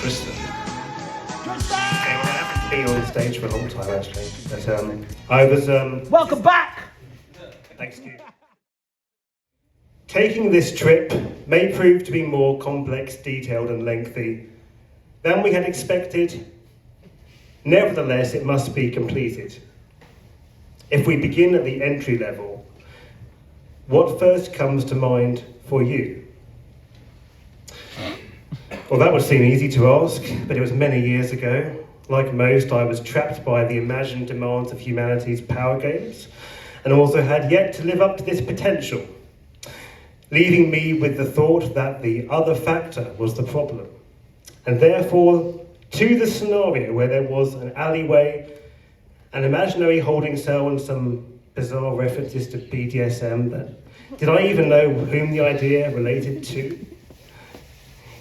Tristan. I haven't been on stage for a long time actually, but I was Welcome back! Thanks, Stu. Taking this trip may prove to be more complex, detailed and lengthy than we had expected. Nevertheless, it must be completed. If we begin at the entry level, what first comes to mind for you? Well, that would seem easy to ask, but it was many years ago. Like most, I was trapped by the imagined demands of humanity's power games, and also had yet to live up to this potential, leaving me with the thought that the other factor was the problem. And therefore, to the scenario where there was an alleyway, an imaginary holding cell and some bizarre references to BDSM, but did I even know whom the idea related to?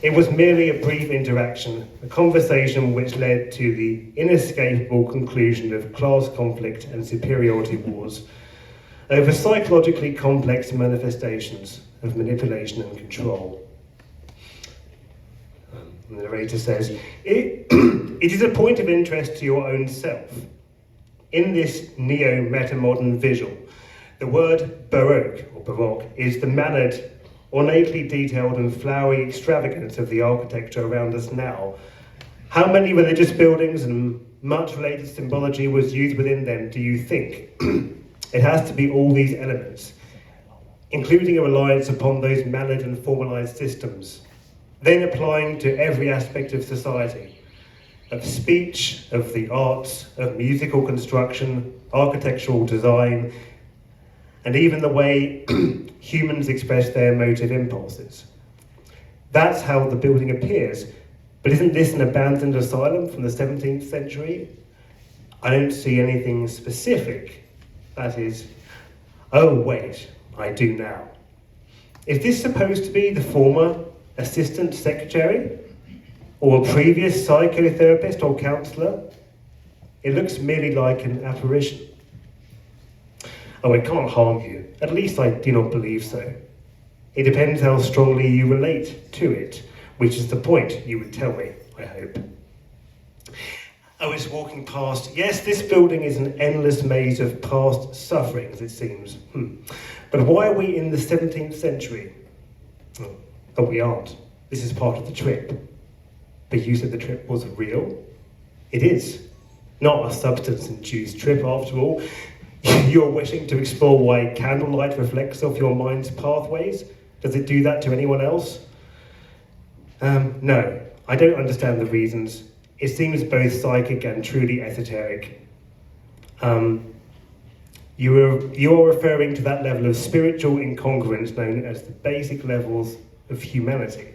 It was merely a brief interaction, a conversation which led to the inescapable conclusion of class conflict and superiority wars over psychologically complex manifestations of manipulation and control. The narrator says, it is a point of interest to your own self. In this neo-metamodern visual, the word baroque is the mannered, ornately detailed and flowery extravagance of the architecture around us now. How many religious buildings and much related symbology was used within them, do you think? It has to be all these elements, including a reliance upon those mannered and formalized systems, then applying to every aspect of society, of speech, of the arts, of musical construction, architectural design, and even the way humans express their emotive impulses. That's how the building appears. But isn't this an abandoned asylum from the 17th century? I don't see anything specific. That is, oh wait, I do now. Is this supposed to be the former assistant secretary? Or a previous psychotherapist or counsellor? It looks merely like an apparition. Oh, it can't harm you. At least I do not believe so. It depends how strongly you relate to it, which is the point, you would tell me, I hope. I was walking past, yes, this building is an endless maze of past sufferings, it seems. But why are we in the 17th century? Oh, we aren't. This is part of the trip. But you said the trip was real? It is. Not a substance-induced trip, after all. You're wishing to explore why candlelight reflects off your mind's pathways? Does it do that to anyone else? No, I don't understand the reasons. It seems both psychic and truly esoteric. You are referring to that level of spiritual incongruence known as the basic levels of humanity.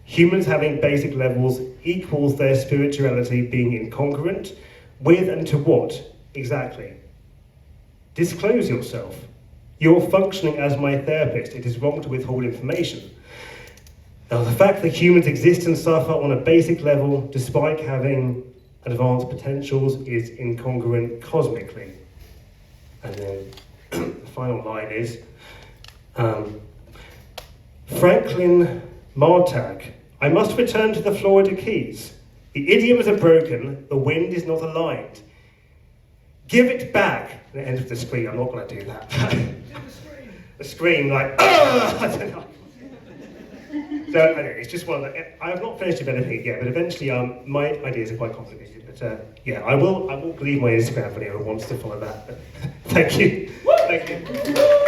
Humans having basic levels equals their spirituality being incongruent with and to what exactly? Disclose yourself. You're functioning as my therapist. It is wrong to withhold information. Now, the fact that humans exist and suffer on a basic level, despite having advanced potentials, is incongruent cosmically. And then the final line is, Franklin Martag, I must return to the Florida Keys. The idioms are broken, the wind is not aligned. Give it back. At the end of the screen, I'm not going to do that. The scream, like, I don't know. So anyway, it's just one that I have not finished developing it yet, but eventually my ideas are quite complicated. But yeah, I will leave my Instagram for anyone who wants to follow that. Thank you. Thank you.